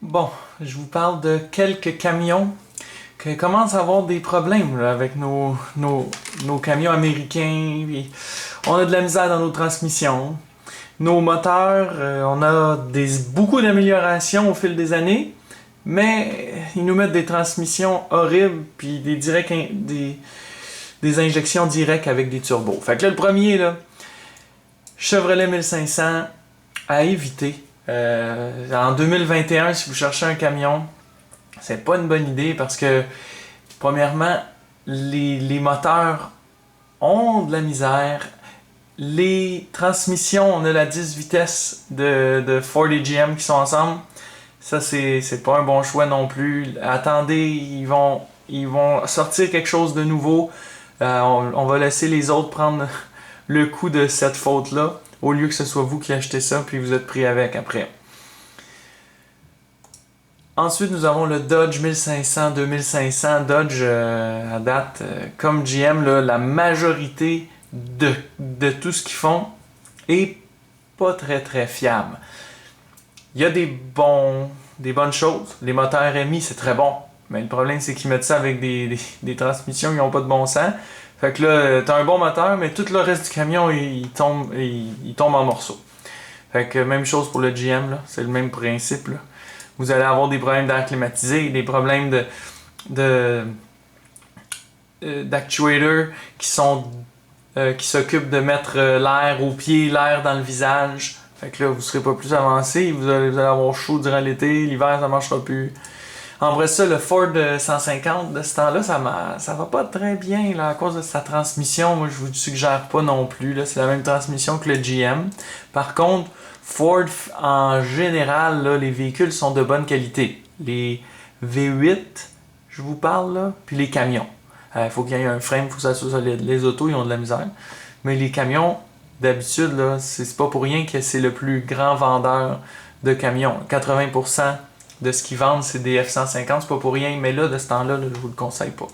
Bon, je vous parle de quelques camions qui commencent à avoir des problèmes là, avec nos camions américains. Puis on a de la misère dans nos transmissions. Nos moteurs, on a beaucoup d'améliorations au fil des années, mais ils nous mettent des transmissions horribles puis des injections directes avec des turbos. Fait que là, le premier, là, Chevrolet 1500 à éviter. En 2021, si vous cherchez un camion, c'est pas une bonne idée parce que, premièrement, les moteurs ont de la misère. Les transmissions, on a la 10 vitesses de Ford et GM qui sont ensemble. Ça, c'est pas un bon choix non plus. Attendez, ils vont sortir quelque chose de nouveau. On va laisser les autres prendre le coup de cette faute-là, au lieu que ce soit vous qui achetez ça, puis vous êtes pris avec après. Ensuite, nous avons le Dodge 1500, 2500. Dodge, à date, comme GM, là, la majorité de tout ce qu'ils font est pas très très fiable. Il y a des bonnes choses. Les moteurs RMI, c'est très bon. Mais le problème, c'est qu'ils mettent ça avec des transmissions qui n'ont pas de bon sens. Fait que là, t'as un bon moteur, mais tout le reste du camion, il tombe en morceaux. Fait que même chose pour le GM, là. C'est le même principe, là. Vous allez avoir des problèmes d'air climatisé, des problèmes d'actuateurs qui s'occupent de mettre l'air aux pieds, l'air dans le visage. Fait que là, vous serez pas plus avancé, vous allez avoir chaud durant l'été, l'hiver, ça marchera plus. En vrai, ça, le Ford 150 de ce temps-là, ça va pas très bien là, à cause de sa transmission. Moi, je vous suggère pas non plus. Là, c'est la même transmission que le GM. Par contre, Ford, en général, là, les véhicules sont de bonne qualité. Les V8, je vous parle, là, puis les camions. Il faut qu'il y ait un frame, il faut que ça soit solide. Les autos, ils ont de la misère. Mais les camions, d'habitude, là, c'est pas pour rien que c'est le plus grand vendeur de camions. 80% de ce qu'ils vendent, c'est des F-150, c'est pas pour rien. Mais là, de ce temps-là, là, je vous le conseille pas.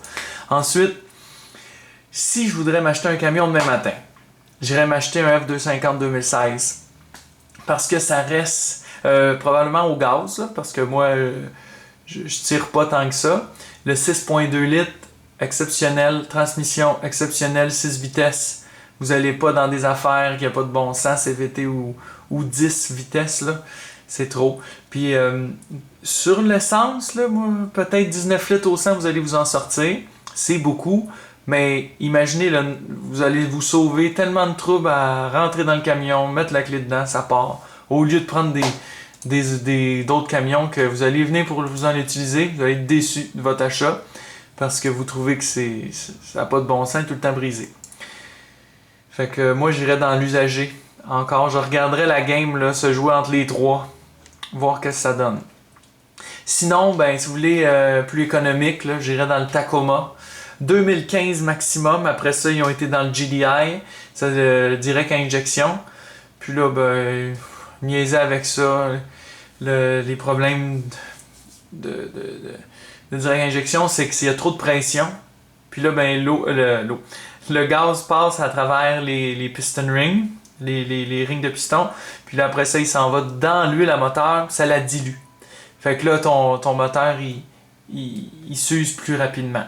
Ensuite, si je voudrais m'acheter un camion demain matin, j'irais m'acheter un F-250 2016. Parce que ça reste probablement au gaz, là, parce que moi, je tire pas tant que ça. Le 6.2 litres, exceptionnel. Transmission exceptionnelle, 6 vitesses. Vous n'allez pas dans des affaires qui n'ont pas de bon sens, CVT ou 10 vitesses, là. C'est trop. Puis sur l'essence, là, moi, peut-être 19 litres au 100, vous allez vous en sortir. C'est beaucoup. Mais imaginez, là, vous allez vous sauver tellement de troubles à rentrer dans le camion, mettre la clé dedans, ça part. Au lieu de prendre d'autres camions que vous allez venir pour vous en utiliser, vous allez être déçu de votre achat parce que vous trouvez que ça n'a pas de bon sens, tout le temps brisé. Fait que moi, j'irais dans l'usager. Encore, je regarderais la game là, se jouer entre les trois, voir qu'est-ce que ça donne. Sinon, ben, si vous voulez plus économique, là, j'irais dans le Tacoma. 2015 maximum. Après ça, ils ont été dans le GDI, ça, direct à injection. Puis là, ben, niaiser avec ça. Les problèmes de direct à injection, c'est qu'il y a trop de pression. Puis là, ben, le gaz passe à travers les piston rings, les rings de piston. Puis là, après ça, il s'en va dans l'huile à moteur, ça la dilue. Fait que là, ton moteur, il s'use plus rapidement.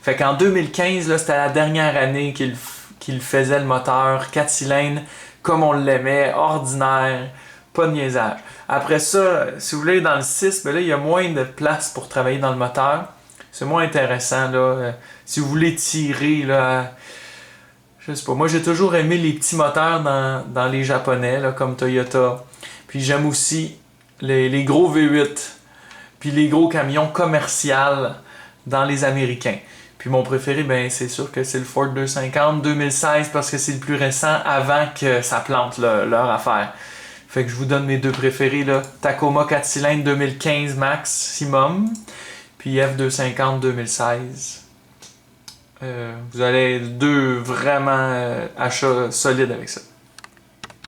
Fait qu'en 2015, là, c'était la dernière année qu'il faisait le moteur 4 cylindres comme on l'aimait, ordinaire, pas de niaisage. Après ça, si vous voulez dans le 6, ben là, il y a moins de place pour travailler dans le moteur. C'est moins intéressant, là. Si vous voulez tirer, là, je sais pas. Moi, j'ai toujours aimé les petits moteurs dans les japonais, là, comme Toyota. Puis j'aime aussi les gros V8, puis les gros camions commerciaux dans les Américains. Puis mon préféré, ben c'est sûr que c'est le Ford 250 2016 parce que c'est le plus récent avant que ça plante leur affaire. Fait que je vous donne mes deux préférés, là. Tacoma 4 cylindres 2015 maximum, puis F250 2016. Vous allez deux vraiment achats solides avec ça.